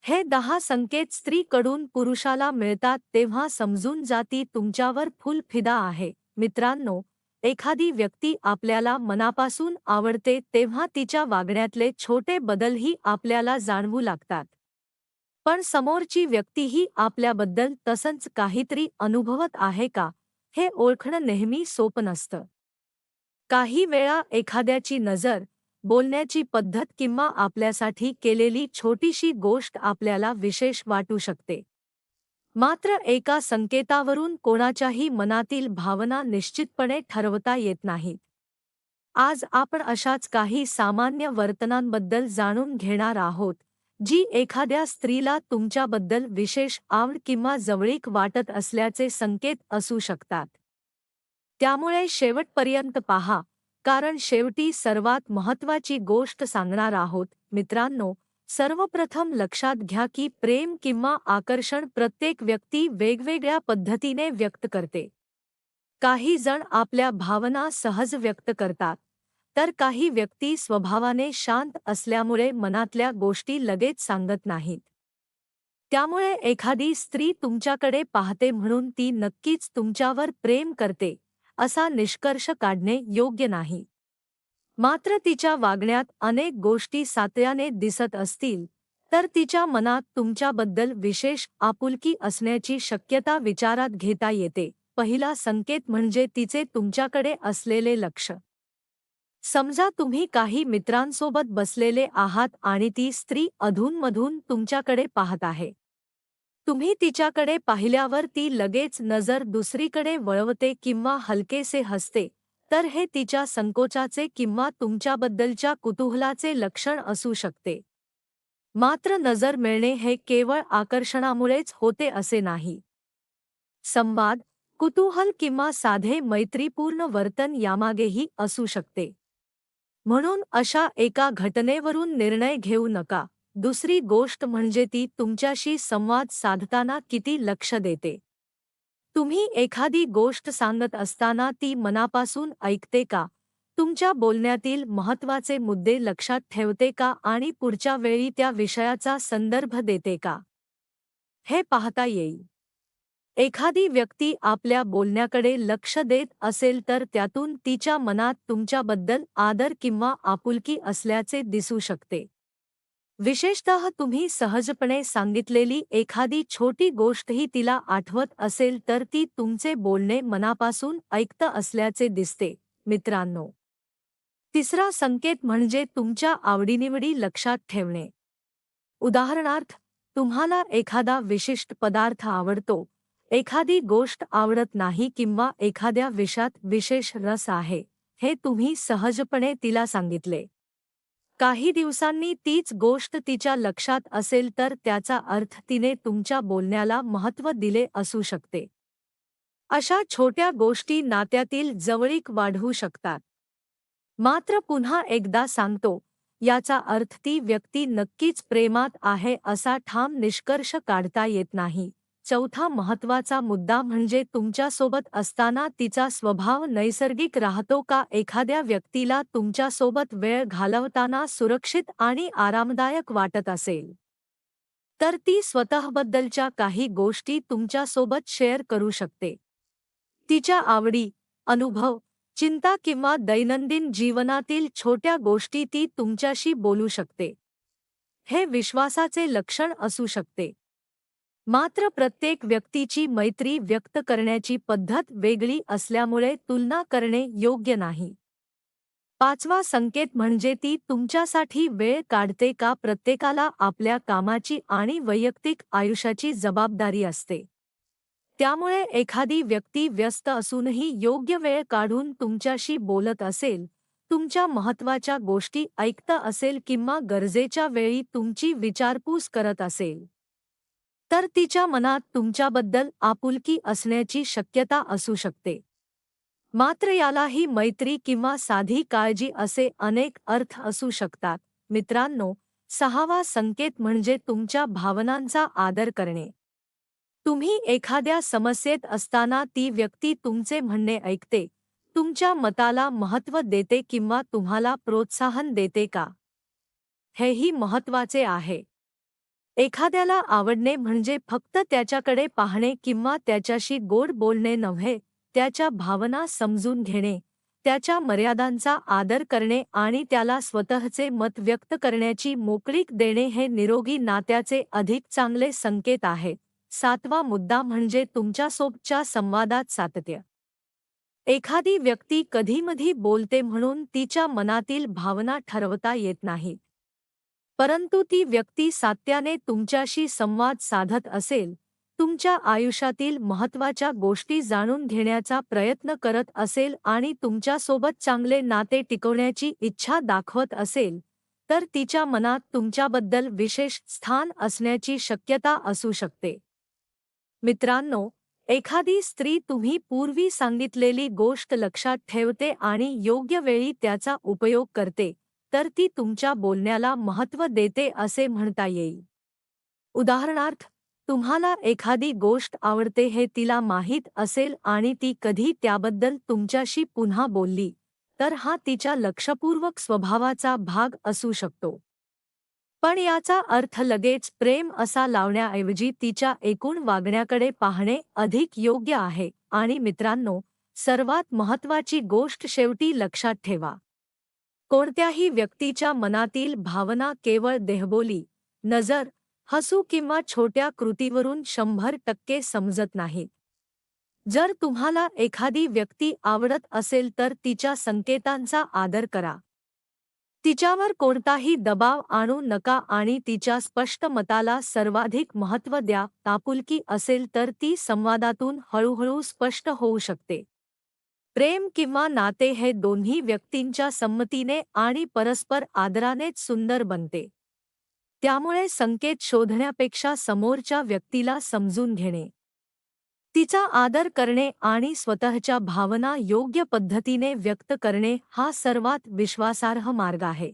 हे 10 संकेत स्त्रीकडून पुरुषाला मिळतात तेव्हा समजून जा ती तुमच्यावर फुल फिदा आहे. मित्रांनो, एखादी व्यक्ती आपल्याला मनापासून आवडते तेव्हा तिच्या वागण्यातले छोटे बदलही आपल्याला जाणवू लागतात. पण समोरची व्यक्तीही आपल्याबद्दल तसंच काहीतरी अनुभवत आहे का, हे ओळखणं नेहमी सोपं नसतं. काही वेळा एखाद्याची नजर, बोलण्याची पद्धत किंवा आपल्यासाठी केलेली छोटीशी गोष्ट आपल्याला विशेष वाटू शकते. मात्र एका संकेतावरून कोणाच्याही मनातील भावना निश्चितपणे ठरवता येत नाहीत. आज आपण अशाच काही सामान्य वर्तनांबद्दल जाणून घेणार आहोत, जी एखाद्या स्त्रीला तुमच्याबद्दल विशेष आवड किंवा जवळीक वाटत असल्याचे संकेत असू शकतात. त्यामुळे शेवटपर्यंत पहा, कारण शेवटी सर्वात महत्त्वाची गोष्ट सांगणार आहोत. मित्रांनो, सर्वप्रथम लक्षात घ्या की प्रेम किंवा आकर्षण प्रत्येक व्यक्ती वेगवेगळ्या पद्धतीने व्यक्त करते. काही जण आपल्या भावना सहज व्यक्त करतात, तर काही व्यक्ती स्वभावाने शांत असल्यामुळे मनातल्या गोष्टी लगेच सांगत नाहीत. त्यामुळे एखादी स्त्री तुमच्याकडे पाहते म्हणून ती नक्कीच तुमच्यावर प्रेम करते, असा निष्कर्ष काढणे योग्य नाही. मात्र तिच्या वागण्यात अनेक गोष्टी सातत्याने दिसत असतील, तर तिच्या मनात तुमच्याबद्दल विशेष आपुलकी असण्याची शक्यता विचारात घेता येते. पहिला संकेत म्हणजे तिचे तुमच्याकडे असलेले लक्ष. समजा तुम्ही काही मित्रांसोबत बसलेले आहात आणि ती स्त्री अधूनमधून तुमच्याकडे पाहत आहे. तुम्ही तिच्याकडे पाहिल्यावर ती लगेच नजर दुसरीकडे वळवते किंवा हलकेसे हसते, तर हे तिच्या संकोचाचे किंवा तुमच्याबद्दलच्या कुतूहलाचे लक्षण असू शकते. मात्र नजर मिळणे हे केवळ आकर्षणामुळेच होते असे नाही. संवाद, कुतूहल किंवा साधे मैत्रीपूर्ण वर्तन यामागेही असू शकते. म्हणून अशा एका घटनेवरून निर्णय घेऊ नका. दुसरी गोष्ट म्हणजे ती तुमच्याशी संवाद साधताना किती लक्ष देते. तुम्ही एखादी गोष्ट सांगत असताना ती मनापासून ऐकते का? तुमच्या बोलण्यातील महत्त्वाचे मुद्दे लक्षात ठेवते का आणि पुढच्या वेळी त्या विषयाचा संदर्भ देते का? हे पाहता येईल. एखादी व्यक्ती आपल्या बोलण्याकडे लक्ष देत असेल तर त्यातून तिच्या मनात तुमच्याबद्दल आदर किंवा आपुलकी असल्याचे दिसू शकते. विशेषतः तुम्ही सहजपणे सांगितलेली एखादी छोटी गोष्टही तिला आठवत असेल तर ती तुमचे बोलणे मनापासून ऐकत असल्याचे दिसते. मित्रांनो, तिसरा संकेत म्हणजे तुमच्या आवडीनिवडी लक्षात ठेवणे. उदाहरणार्थ, तुम्हाला एखादा विशिष्ट पदार्थ आवडतो, एखादी गोष्ट आवडत नाही किंवा एखाद्या विषयात विशेष रस आहे, हे तुम्ही सहजपणे तिला सांगितले. काही दिवसांनी तीच गोष्ट तिच्या लक्षात असेल तर त्याचा अर्थ तिने तुमच्या बोलण्याला महत्त्व दिले असू शकते. अशा छोट्या गोष्टी नात्यातील जवळीक वाढवू शकतात. मात्र पुन्हा एकदा सांगतो, याचा अर्थ ती व्यक्ती नक्कीच प्रेमात आहे असा ठाम निष्कर्ष काढता येत नाही. चौथा महत्त्वाचा मुद्दा म्हणजे तुमच्यासोबत असताना तिचा स्वभाव नैसर्गिक राहतो का? एखाद्या व्यक्तीला तुमच्यासोबत वेळ घालवताना सुरक्षित आणि आरामदायक वाटत असेल, तर ती स्वतःबद्दलच्या काही गोष्टी तुमच्यासोबत शेअर करू शकते. तिच्या आवडी, अनुभव, चिंता किंवा दैनंदिन जीवनातील छोट्या गोष्टी ती तुमच्याशी बोलू शकते. हे विश्वासाचे लक्षण असू शकते. मात्र प्रत्येक व्यक्तीची मैत्री व्यक्त करण्याची पद्धत वेगळी असल्यामुळे तुलना करणे योग्य नाही. पाचवा संकेत म्हणजे ती तुमच्यासाठी वेळ काढते का? प्रत्येकाला आपल्या कामाची आणि वैयक्तिक आयुष्याची जबाबदारी असते. त्यामुळे एखादी व्यक्ती व्यस्त असूनही योग्य वेळ काढून तुमच्याशी बोलत असेल, तुमच्या महत्त्वाच्या गोष्टी ऐकत असेल किंवा गरजेच्या वेळी तुमची विचारपूस करत असेल, तर तिच्या मनात तुमच्याबद्दल आपुलकी असण्याची शक्यता असू शकते. मात्र यालाही मैत्री किंवा साधी काळजी असे अनेक अर्थ असू शकतात. मित्रांनो, सहावा संकेत म्हणजे तुमच्या भावनांचा आदर करणे. तुम्ही एखाद्या समस्येत असताना ती व्यक्ती तुमचे म्हणणे ऐकते, तुमच्या मताला महत्त्व देते किंवा तुम्हाला प्रोत्साहन देते का? हेही महत्त्वाचे आहे. एखाद्याला आवडणे म्हणजे फक्त त्याच्याकडे पाहणे किंवा त्याच्याशी गोड बोलणे नव्हे, त्याच्या भावना समजून घेणे, त्याच्या मर्यादांचा आदर करणे आणि त्याला स्वतःचे मत व्यक्त करण्याची मोकळीक देणे हे निरोगी नात्याचे अधिक चांगले संकेत आहेत. 7वा मुद्दा म्हणजे तुमच्यासोबतच्या संवादात सातत्य. एखादी व्यक्ती कधीमधी बोलते म्हणून तिच्या मनातील भावना ठरवता येत नाहीत. परंतु ती व्यक्ती सातत्याने तुमच्याशी संवाद साधत असेल, तुमच्या आयुष्यातील महत्त्वाच्या गोष्टी जाणून घेण्याचा प्रयत्न करत असेल आणि तुमच्यासोबत चांगले नाते टिकवण्याची इच्छा दाखवत असेल, तर तिच्या मनात तुमच्याबद्दल विशेष स्थान असण्याची शक्यता असू शकते. मित्रांनो, एखादी स्त्री तुम्ही पूर्वी सांगितलेली गोष्ट लक्षात ठेवते आणि योग्य वेळी त्याचा उपयोग करते, तर ती तुमच्या बोलण्याला महत्त्व देते असे म्हणता येईल. उदाहरणार्थ, तुम्हाला एखादी गोष्ट आवडते हे तिला माहीत असेल आणि ती कधी त्याबद्दल तुमच्याशी पुन्हा बोलली, तर हा तिच्या लक्षपूर्वक स्वभावाचा भाग असू शकतो. पण याचा अर्थ लगेच प्रेम असा लावण्याऐवजी तिच्या एकूण वागण्याकडे पाहणे अधिक योग्य आहे. आणि मित्रांनो, सर्वात महत्त्वाची गोष्ट शेवटी लक्षात ठेवा. कोणत्याही व्यक्तीच्या मनातील भावना केवळ देहबोली, नजर, हसू किंवा छोट्या कृतीवरून 100% समजत नाहीत. जर तुम्हाला एखादी व्यक्ती आवडत असेल तर तिच्या संकेतांचा आदर करा. तिच्यावर कोणताही दबाव आणू नका आणि तिच्या स्पष्ट मताला सर्वाधिक महत्त्व द्या. आपुलकी असेल तर ती संवादातून हळूहळू स्पष्ट होऊ शकते. प्रेम किंवा नाते हे दोन्ही व्यक्तींच्या संमतीने आणि परस्पर आदरानेच सुंदर बनते. त्यामुळे संकेत शोधण्यापेक्षा समोरच्या व्यक्तीला समजून घेणे, तिचा आदर करणे आणि स्वतःच्या भावना योग्य पद्धतीने व्यक्त करणे हा सर्वात विश्वासार्ह मार्ग आहे.